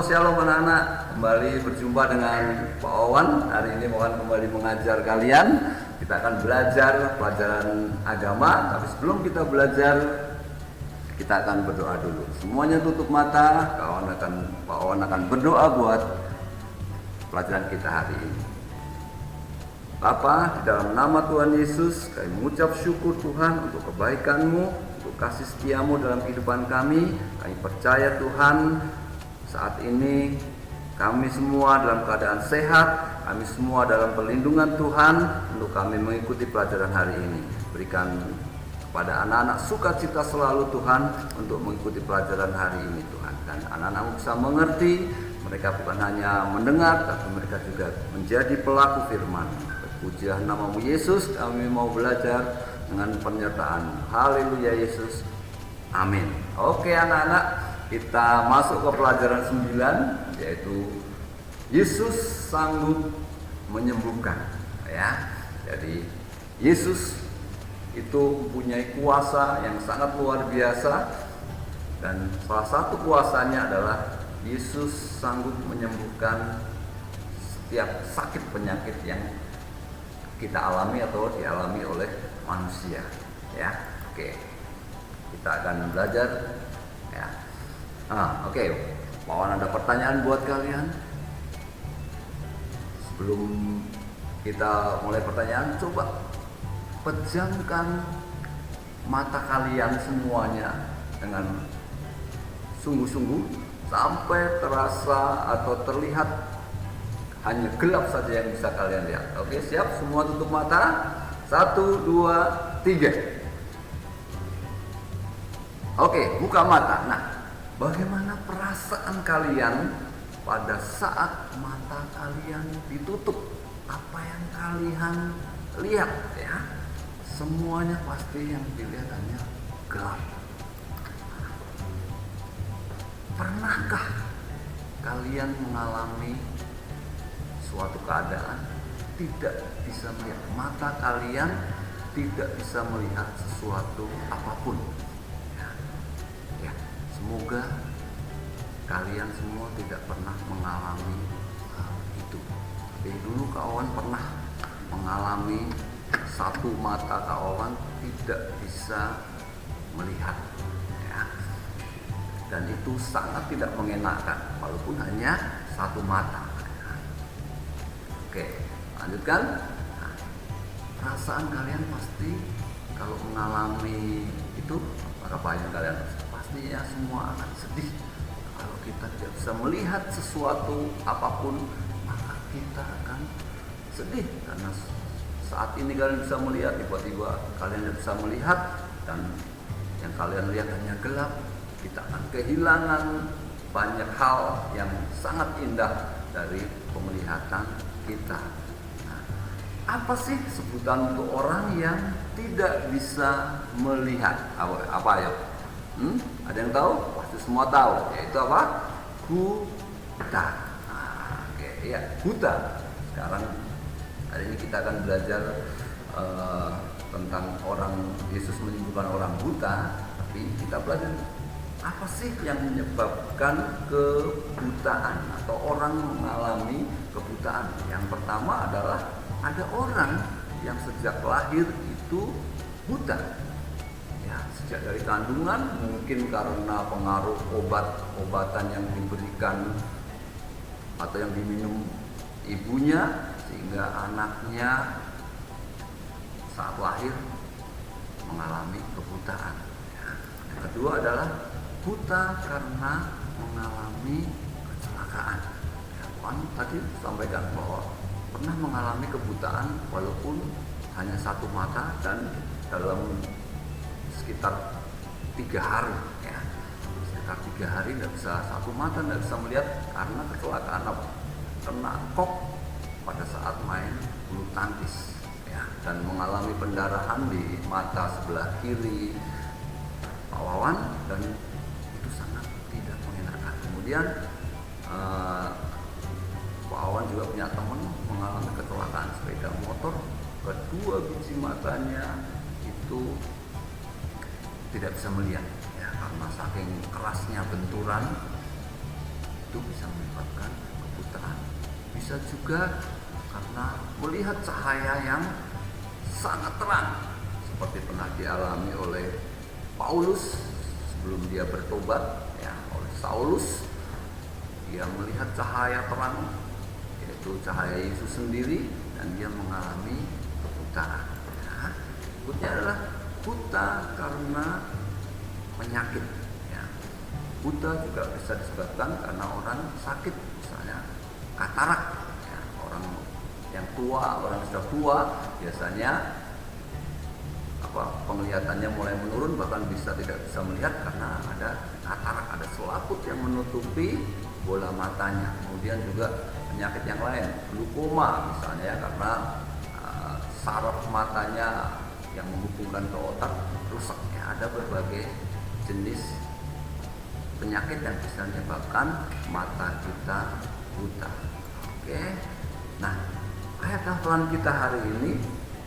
Shalom anak-anak, kembali berjumpa dengan Pak Wawan. Hari ini Pak Wawan kembali mengajar kalian. Kita akan belajar pelajaran agama. Tapi sebelum kita belajar, kita akan berdoa dulu. Semuanya tutup mata. Pak Wawan akan berdoa buat pelajaran kita hari ini. Bapa, di dalam nama Tuhan Yesus, kami mengucap syukur Tuhan untuk kebaikan-Mu, untuk kasih setia-Mu dalam kehidupan kami. Kami percaya Tuhan, saat ini kami semua dalam keadaan sehat, kami semua dalam perlindungan Tuhan untuk kami mengikuti pelajaran hari ini. Berikan kepada anak-anak sukacita selalu Tuhan untuk mengikuti pelajaran hari ini Tuhan. Dan anak-anak bisa mengerti, mereka bukan hanya mendengar, tapi mereka juga menjadi pelaku firman. Pujilah nama-Mu Yesus, kami mau belajar dengan penyertaan. Haleluya Yesus, amin. Oke anak-anak, kita masuk ke pelajaran 9, yaitu Yesus sanggup menyembuhkan. Ya, jadi Yesus itu mempunyai kuasa yang sangat luar biasa, dan salah satu kuasanya adalah Yesus sanggup menyembuhkan setiap sakit penyakit yang kita alami atau dialami oleh manusia. Ya, oke. Kita akan belajar. Ya. Oke. Pak Wawan ada pertanyaan buat kalian. Sebelum kita mulai pertanyaan, coba pejamkan mata kalian semuanya dengan sungguh-sungguh sampai terasa atau terlihat hanya gelap saja yang bisa kalian lihat. Oke, siap? Semua tutup mata. 1, 2, 3. Oke, buka mata. Nah, bagaimana perasaan kalian pada saat mata kalian ditutup? Apa yang kalian lihat ya? Semuanya pasti yang dilihat hanya gelap. Pernahkah kalian mengalami suatu keadaan tidak bisa melihat, mata kalian tidak bisa melihat sesuatu apapun? Ya, semoga kalian semua tidak pernah mengalami hal itu. Tapi dulu Kak Wawan pernah mengalami satu mata Kak Wawan tidak bisa melihat, ya. Dan itu sangat tidak mengenakan, walaupun hanya satu mata. Oke, lanjutkan. Nah, perasaan kalian pasti kalau mengalami itu, apa yang kalian pastinya semua akan sedih. Kalau kita tidak bisa melihat sesuatu apapun, maka kita akan sedih. Karena saat ini kalian bisa melihat, tiba-tiba kalian tidak bisa melihat, dan yang kalian lihat hanya gelap. Kita akan kehilangan banyak hal yang sangat indah dari penglihatan kita. Nah, apa sih sebutan untuk orang yang tidak bisa melihat? Apa ya? Ada yang tahu? Pasti semua tahu. Yaitu apa? Buta. Oke, ya, buta. Sekarang hari ini kita akan belajar tentang orang Yesus menyembuhkan orang buta. Tapi kita belajar apa sih yang menyebabkan kebutaan atau orang mengalami kebutaan? Yang pertama adalah ada orang yang sejak lahir itu buta. Ya, sejak dari kandungan, mungkin karena pengaruh obat-obatan yang diberikan atau yang diminum ibunya, sehingga anaknya saat lahir mengalami kebutaan. Ya. Yang kedua adalah buta karena mengalami kecelakaan. Ya, Tuhan tadi sampaikan bahwa pernah mengalami kebutaan walaupun hanya satu mata dan dalam sekitar 3 hari. Ya, sekitar 3 hari tidak bisa satu mata, tidak bisa melihat karena kecelakaan kena kok pada saat main bulu tangkis. Ya, dan mengalami pendarahan di mata sebelah kiri Pak Wawan, dan kemudian Pak Wawan juga punya teman mengalami kecelakaan sepeda motor, kedua biji matanya itu tidak bisa melihat, ya, karena saking kerasnya benturan itu bisa menyebabkan kebutaan. Bisa juga karena melihat cahaya yang sangat terang, seperti pernah dialami oleh Paulus sebelum dia bertobat, ya, oleh Saulus. Dia melihat cahaya terang, yaitu cahaya Yesus sendiri, dan dia mengalami kebutaan. Ya. Berikutnya adalah buta karena penyakit. Ya. Buta juga bisa disebabkan karena orang sakit, misalnya katarak. Ya. Orang yang tua, orang sudah tua, biasanya penglihatannya mulai menurun, bahkan tidak bisa melihat karena ada katarak, ada selaput yang menutupi bola matanya. Kemudian juga penyakit yang lain, glaukoma misalnya, karena saraf matanya yang menghubungkan ke otak rusak. Ya, ada berbagai jenis penyakit yang bisa menyebabkan mata kita buta. Oke. Nah, ayat hafalan kita hari ini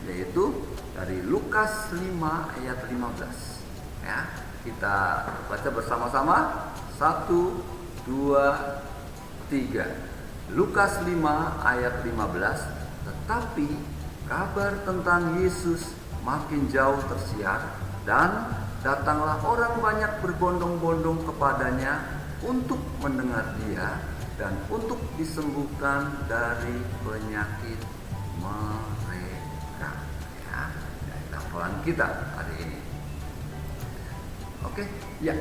yaitu dari Lukas 5 ayat 15. Ya, kita baca bersama-sama. 1, 2, 3. Lukas 5 ayat 15. Tetapi kabar tentang Yesus makin jauh tersiar, dan datanglah orang banyak berbondong-bondong kepadanya untuk mendengar dia dan untuk disembuhkan dari penyakit mereka. Ya, hafalan kita hari ini. Oke, ya.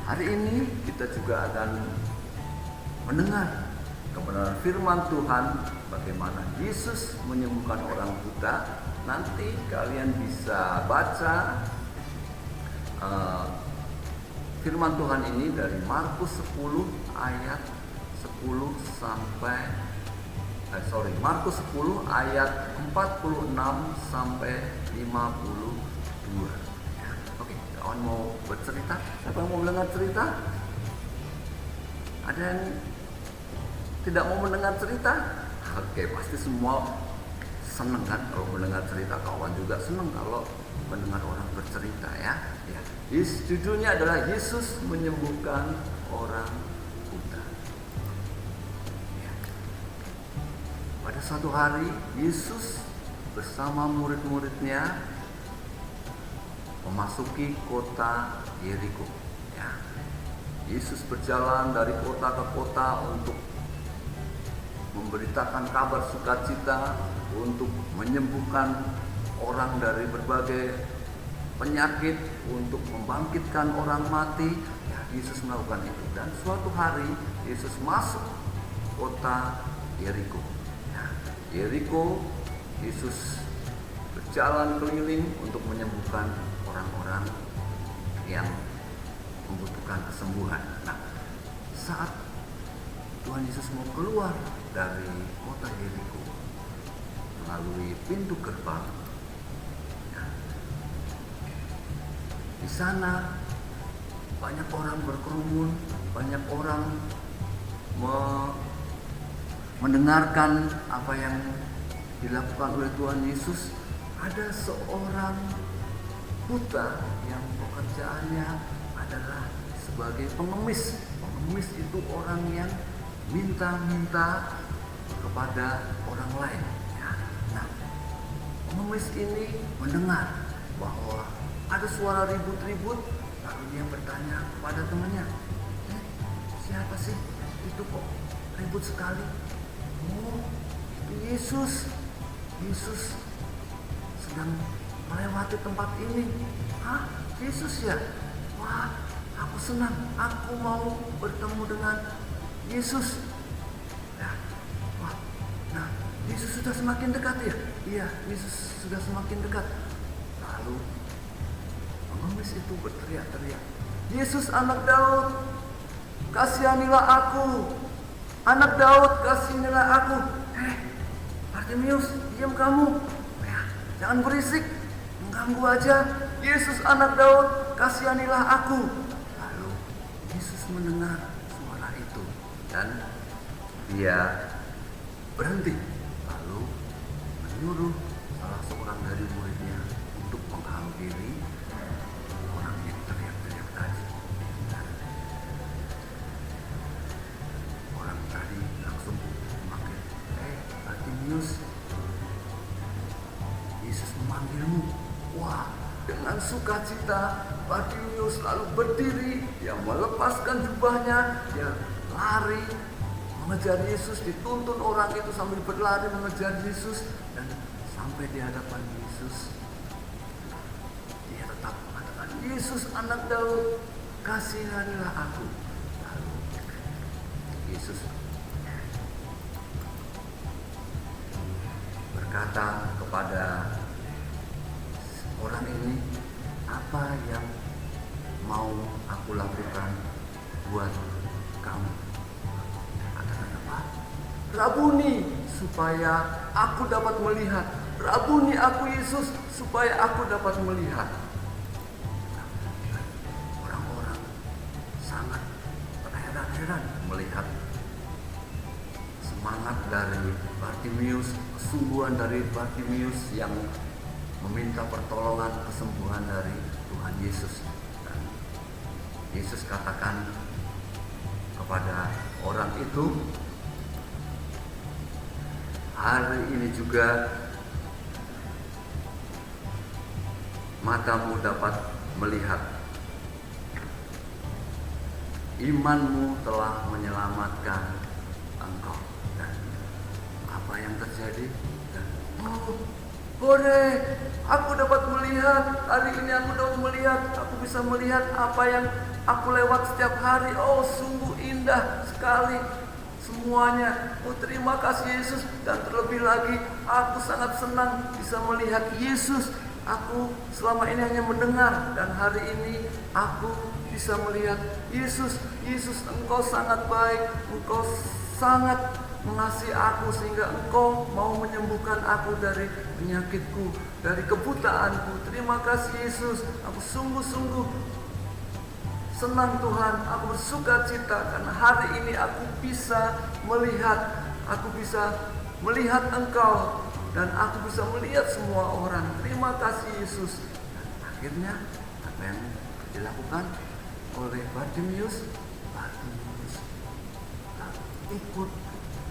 Hari ini kita juga akan mendengar kebenaran firman Tuhan, bagaimana Yesus menyembuhkan orang buta. Nanti kalian bisa baca firman Tuhan ini dari Markus 10 ayat 10 sampai Markus 10 ayat 46 sampai 52. Ya, oke, kawan mau bercerita? Siapa yang mau mendengar cerita? Ada yang tidak mau mendengar cerita? Oke, pasti semua senang kan kalau mendengar cerita. Kawan juga senang kalau mendengar orang bercerita, ya. Ya. Judulnya adalah Yesus menyembuhkan orang buta. Ya. Pada suatu hari Yesus bersama murid-muridnya memasuki kota Yeriko. Ya. Yesus berjalan dari kota ke kota untuk memberitakan kabar sukacita, untuk menyembuhkan orang dari berbagai penyakit, untuk membangkitkan orang mati. Ya, Yesus melakukan itu. Dan suatu hari Yesus masuk kota Yeriko. Ya, Yeriko, Yesus berjalan keliling untuk menyembuhkan orang-orang yang membutuhkan kesembuhan. Nah, saat Tuhan Yesus mau keluar dari kota Yeriko melalui pintu gerbang, ya, di sana banyak orang berkerumun, banyak orang mendengarkan apa yang dilakukan oleh Tuhan Yesus. Ada seorang buta yang pekerjaannya adalah sebagai pengemis. Pengemis itu orang yang minta-minta kepada orang lain. Ya. Nah, pengemis ini mendengar bahwa ada suara ribut-ribut, lalu dia bertanya kepada temannya, siapa sih itu kok ribut sekali? Oh, itu Yesus. Yesus sedang melewati tempat ini. Hah? Yesus ya? Wah, aku senang. Aku mau bertemu dengan Yesus. Ya. Wah, nah, Yesus sudah semakin dekat ya? Iya, Yesus sudah semakin dekat. Lalu pengemis itu berteriak-teriak, Yesus anak Daud, kasihanilah aku. Anak Daud, kasihanilah aku. Bartimeus, diam kamu. Ya, jangan berisik, mengganggu aja. Yesus anak Daud, kasihanilah aku. Lalu Yesus mendengar suara itu dan dia berhenti, lalu menyuruh salah seorang dari muridnya untuk menghampiri orang yang teriak-teriak tadi. Bartimius, Yesus memanggilmu. Wah, dengan sukacita Bartimius lalu berdiri, dia melepaskan jubahnya, dia lari mengejar Yesus, dituntun orang itu sambil berlari mengejar Yesus, dan sampai di hadapan Yesus dia tetap mengatakan, Yesus anak Daud, kasihanilah aku. Lalu Yesus berkata kepada orang ini, apa yang mau aku lakukan buat kamu? Katakan apa? Rabuni, supaya aku dapat melihat. Rabuni aku Yesus, supaya aku dapat melihat. Orang-orang sangat heran-heran melihat semangat dari Bartimius, kesungguhan dari Bartimius yang meminta pertolongan kesembuhan dari Tuhan Yesus. Dan Yesus katakan kepada orang itu, hari ini juga matamu dapat melihat. Imanmu telah menyelamatkan engkau. Dan apa yang terjadi? Dan boleh, aku dapat melihat. Hari ini aku dapat melihat. Aku bisa melihat apa yang aku lewat setiap hari. Oh, sungguh indah sekali semuanya. Oh, terima kasih Yesus. Dan terlebih lagi, aku sangat senang bisa melihat Yesus. Aku selama ini hanya mendengar, dan hari ini aku bisa melihat Yesus. Yesus, engkau sangat baik. Engkau sangat mengasihi aku sehingga engkau mau menyembuhkan aku dari penyakitku, dari kebutaanku. Terima kasih Yesus. Aku sungguh-sungguh senang Tuhan. Aku bersuka cita karena hari ini aku bisa melihat. Aku bisa melihat engkau, dan aku bisa melihat semua orang. Terima kasih Yesus. Dan akhirnya apa yang dilakukan oleh Bartimius? Bartimius ikut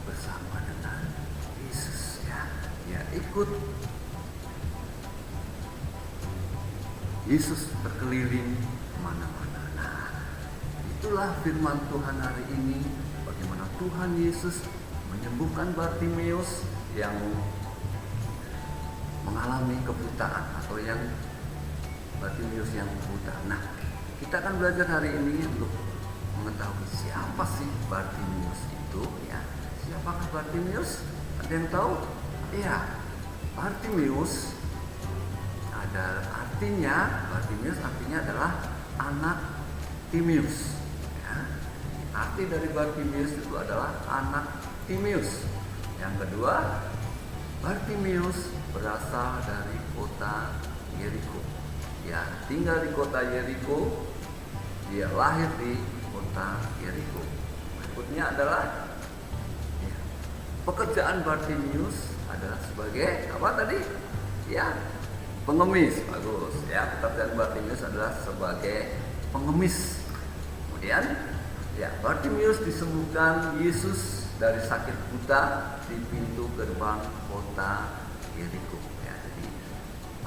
bersama dengan Yesus, ya. Ya, ikut Yesus berkeliling kemana-mana. Nah, itulah firman Tuhan hari ini. Bagaimana Tuhan Yesus menyembuhkan Bartimius yang mengalami kebutaan, atau yang Bartimius yang buta. Nah, kita akan belajar hari ini untuk mengetahui siapa sih Bartimius itu, ya. Siapakah Bartimius? Ada yang tahu? Iya, Bartimius Bartimius artinya adalah anak Timius. Ya. Arti dari Bartimius itu adalah anak Timius. Yang kedua, Bartimius berasal dari kota Yeriko. Ya, tinggal di kota Yeriko. Dia lahir di kota Yeriko. Berikutnya adalah pekerjaan Bartimius adalah sebagai apa tadi? Ya, pengemis. Bagus. Ya, pekerjaan Bartimius adalah sebagai pengemis. Kemudian, ya, Bartimius disembuhkan Yesus dari sakit buta di pintu gerbang kota Yeriko. Ya, jadi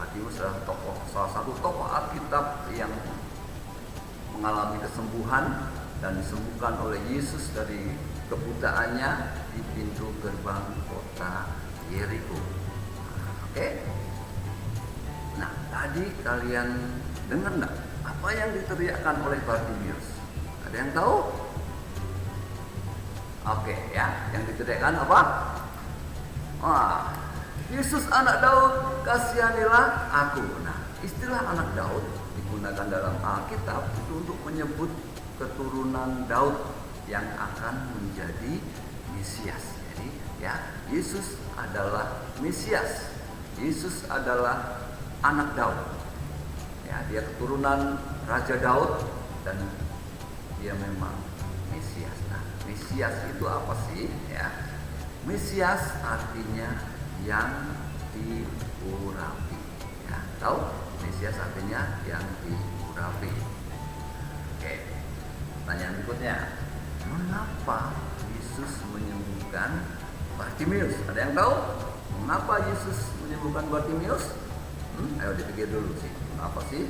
Bartimius adalah salah satu tokoh Alkitab yang mengalami kesembuhan dan disembuhkan oleh Yesus dari kebutaannya di pintu gerbang kota Yeriko. Oke. Nah, tadi kalian dengar enggak apa yang diteriakkan oleh Bartimius? Ada yang tahu? Oke, ya, yang diteriakkan apa? Wah, Yesus anak Daud, kasihanilah aku. Nah, istilah anak Daud digunakan dalam Alkitab itu untuk menyebut keturunan Daud yang akan menjadi Mesias. Jadi, ya, Yesus adalah Mesias. Yesus adalah anak Daud. Ya, dia keturunan Raja Daud dan dia memang Mesias. Nah, Mesias itu apa sih? Ya, Mesias artinya yang diurapi. Ya, tahu? Mesias artinya yang diurapi. Oke. Pertanyaan berikutnya, mengapa Yesus menyembuhkan Bartimius. Ada yang tahu mengapa Yesus menyembuhkan Bartimius? Ayo dipikir dulu sih. Apa sih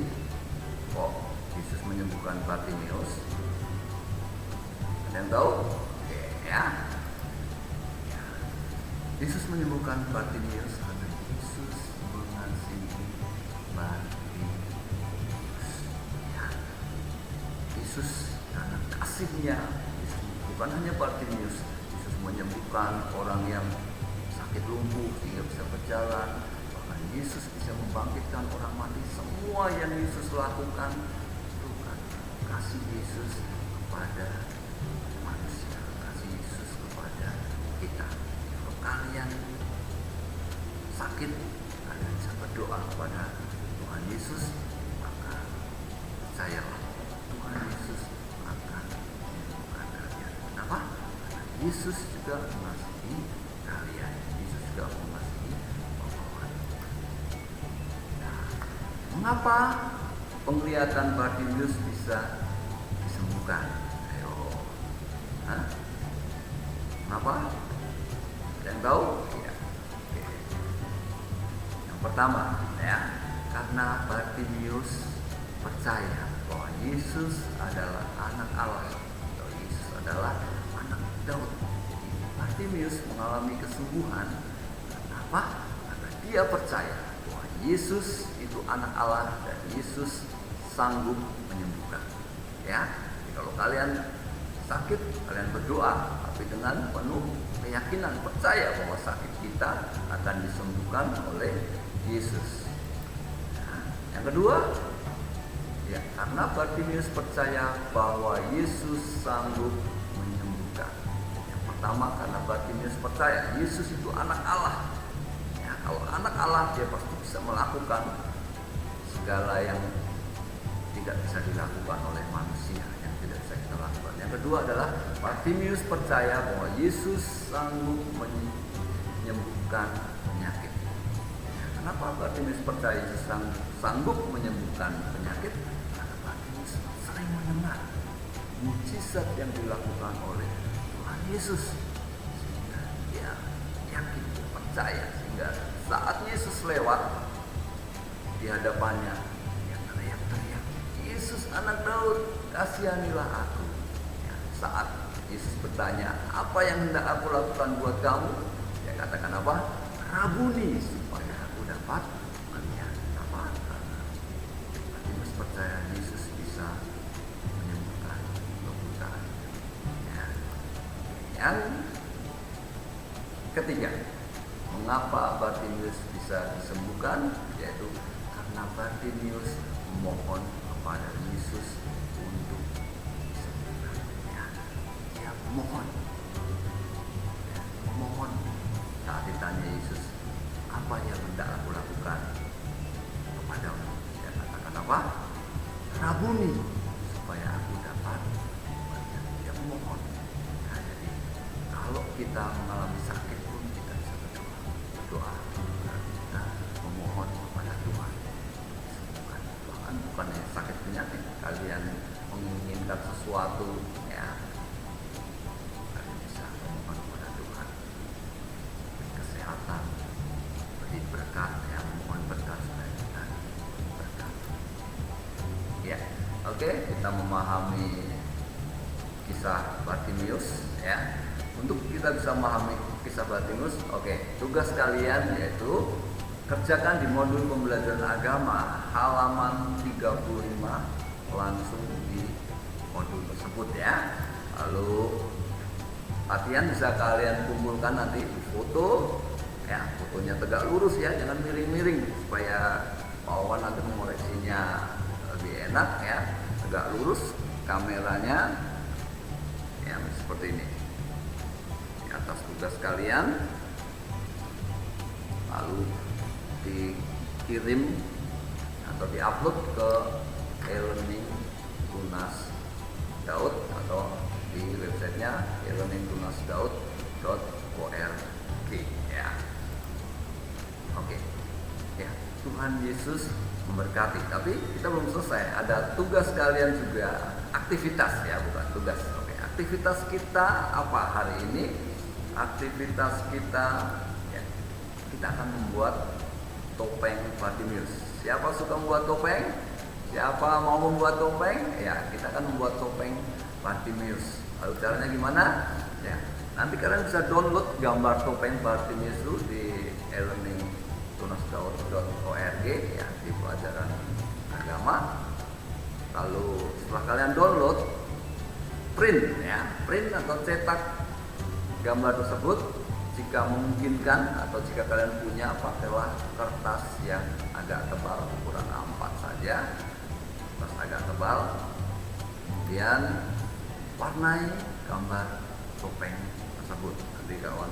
kok Yesus menyembuhkan Bartimius? Ada yang tahu? Oke, ya. Yesus menyembuhkan Bartimius karena Yesus mengasihi Bartimius. Ya. Yesus karena kasihnya, Yesus bukan hanya Bartimius, Yesus menyembuhkan orang yang sakit lumpuh sehingga bisa berjalan. Bahkan Yesus bisa membangkitkan orang mati. Semua yang Yesus lakukan itu kan kasih Yesus kepada manusia, kasih Yesus kepada kita. Kalau kalian sakit, kalian bisa berdoa kepada Tuhan Yesus, maka percayalah Tuhan Yesus akan menyembuhkan kalian. Kenapa? Karena Yesus juga mengasihi kalian. Yesus juga mengasihi orang. Nah, mengapa penglihatan Bartimius bisa disembuhkan? Ayo, mengapa? Ada yang tahu? Ya. Oke. Yang pertama, ya, karena Bartimius percaya bahwa Yesus adalah anak Allah, atau Yesus adalah anak Daud. Jadi Bartimius mengalami kesembuhan. Kenapa? Karena dia percaya bahwa Yesus itu anak Allah dan Yesus sanggup menyembuhkan. Ya, jadi kalau kalian sakit, kalian berdoa, tapi dengan penuh keyakinan, percaya bahwa sakit kita akan disembuhkan oleh Yesus. Nah, yang kedua, ya, karena Bartimius percaya bahwa Yesus sanggup menyembuhkan. Yang pertama, karena Bartimius percaya Yesus itu anak Allah. Ya, kalau anak Allah, dia pasti bisa melakukan segala yang tidak bisa dilakukan oleh manusia, yang tidak bisa kita lakukan. Yang kedua adalah Bartimius percaya bahwa Yesus sanggup menyembuhkan penyakit. Ya, kenapa Bartimius percaya Yesus sanggup menyembuhkan penyakit? Karena Bartimius sering mendengar mujizat yang dilakukan oleh Tuhan Yesus, sehingga dia yakin, percaya, sehingga saat Yesus lewat di hadapannya, dia teriak-teriak, Yesus anak Daud, kasihanilah aku. Ya, saat Yesus bertanya, apa yang hendak aku lakukan buat kamu? Dia katakan apa? Rabuni, supaya aku dapat melihat. Apa? Karena Bartimius percaya Yesus bisa menyembuhkan kebutaan. Ya. Yang ketiga, mengapa Bartimius bisa disembuhkan? Yaitu karena Bartimius memohon kepada Yesus untuk disembuhkan. Ya, dia memohon. Ya, memohon. Saat ditanya Yesus, apa yang hendak aku lakukan kepadamu? Dia katakan apa? Rabuni, supaya aku dapat melihat. Dia memohon. Nah, jadi kalau kita mengalami sakit pun kita bisa berdoa. Kita memohon kepada Tuhan. Bukan sakit penyakit, kalian menginginkan sesuatu, ya, kalian bisa memohon kepada Tuhan, beri kesehatan, beri berkat, ya, memohon berkat supaya kita berkat. Ya, oke, kita memahami kisah Bartimius, ya. Untuk kita bisa memahami kisah Bartimius, oke, tugas kalian yaitu kerjakan di modul pembelajaran agama halaman 35, langsung di modul tersebut, ya. Lalu latihan bisa kalian kumpulkan nanti di foto, ya, fotonya tegak lurus, ya, jangan miring-miring supaya Pak Wawan nanti mengoreksinya lebih enak, ya. Tegak lurus kameranya, ya, seperti ini. Di atas tugas kalian, lalu dikirim atau diupload ke e-learning Tunas Daud atau di websitenya e-learningtunasdaud.org, ya. Oke, ya, Tuhan Yesus memberkati. Tapi kita belum selesai, ada tugas kalian juga, aktivitas, ya, bukan tugas. Oke, aktivitas kita apa hari ini? aktivitas kita, ya, kita akan membuat topeng Bartimeus. Siapa suka membuat topeng? Siapa mau membuat topeng? Ya, kita akan membuat topeng Bartimeus. Lalu caranya gimana? Ya, nanti kalian bisa download gambar topeng Bartimeus itu di e-learning.tunas.org ya, di pelajaran agama. Lalu setelah kalian download, print atau cetak gambar tersebut. Jika memungkinkan atau jika kalian punya, pakailah kertas yang agak tebal, ukuran A4 saja, kertas agak tebal. Kemudian warnai gambar topeng tersebut. Nanti kawan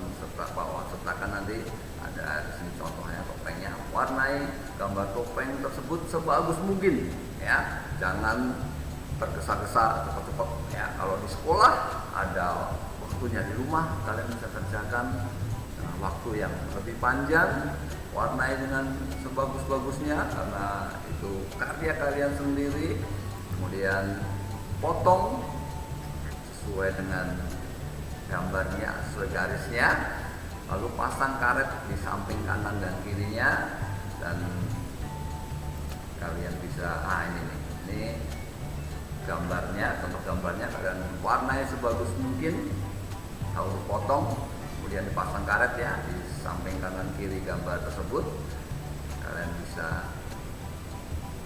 sertakan nanti ada di sini contohnya topengnya. Warnai gambar topeng tersebut sebagus mungkin, ya. Jangan tergesa-gesa, cepat-cepat. Ya, kalau di sekolah ada waktunya, di rumah kalian bisa kerjakan dengan waktu yang lebih panjang. Warnai dengan sebagus-bagusnya karena itu karya kalian sendiri. Kemudian potong sesuai dengan gambarnya, sesuai garisnya. Lalu pasang karet di samping kanan dan kirinya, dan kalian bisa ini gambarnya, contoh gambarnya kalian warnai sebagus mungkin, lalu potong, kemudian dipasang karet ya di samping kanan kiri gambar tersebut. Kalian bisa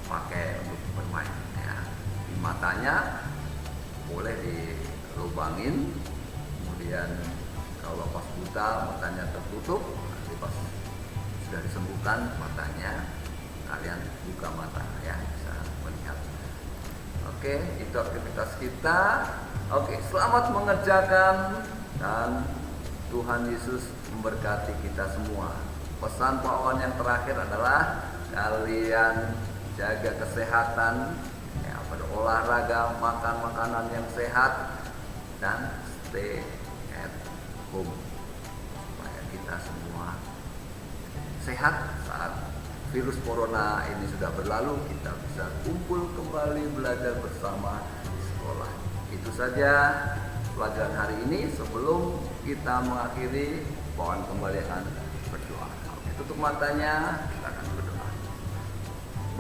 pakai untuk bermain ya. Di matanya boleh dilubangin, kemudian kalau pas buta matanya tertutup, nanti pas sudah disembuhkan matanya kalian buka mata ya, bisa melihat. Oke, itu aktivitas kita. Oke, selamat mengerjakan dan Tuhan Yesus memberkati kita semua. Pesan Pak Wan yang terakhir adalah kalian jaga kesehatan, ya, berolahraga, makan makanan yang sehat, dan stay at home supaya kita semua sehat. Saat virus corona ini sudah berlalu, kita bisa kumpul kembali belajar bersama di sekolah. Itu saja pelajaran hari ini. Sebelum kita mengakhiri, Pak kembali akan berdoa. Tutup matanya, kita akan berdoa.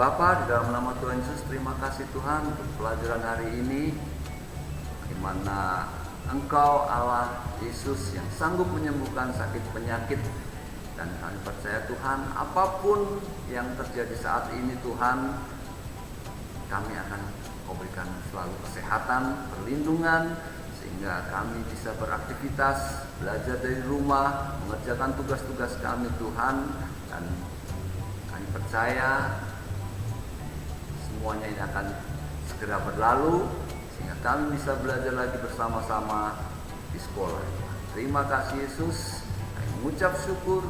Bapa, di dalam nama Tuhan Yesus, terima kasih Tuhan untuk pelajaran hari ini, di mana Engkau Allah Yesus yang sanggup menyembuhkan sakit penyakit. Dan kami percaya Tuhan, apapun yang terjadi saat ini Tuhan, kami akan Kau berikan selalu kesehatan, perlindungan, sehingga kami bisa beraktivitas, belajar dari rumah, mengerjakan tugas-tugas kami Tuhan. Dan kami percaya semuanya ini akan segera berlalu, sehingga kami bisa belajar lagi bersama-sama di sekolah. Terima kasih Yesus, kami mengucap syukur.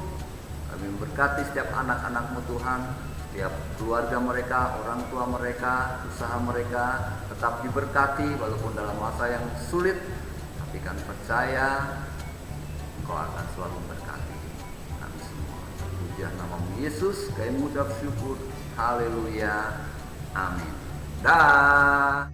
Kami memberkati setiap anak-anak-Mu Tuhan, setiap keluarga mereka, orang tua mereka, usaha mereka tetap diberkati walaupun dalam masa yang sulit. Tapi kami percaya Engkau akan selalu memberkati kami semua. Puji nama Yesus, kami mengucap syukur. Haleluya. Amin. Dah.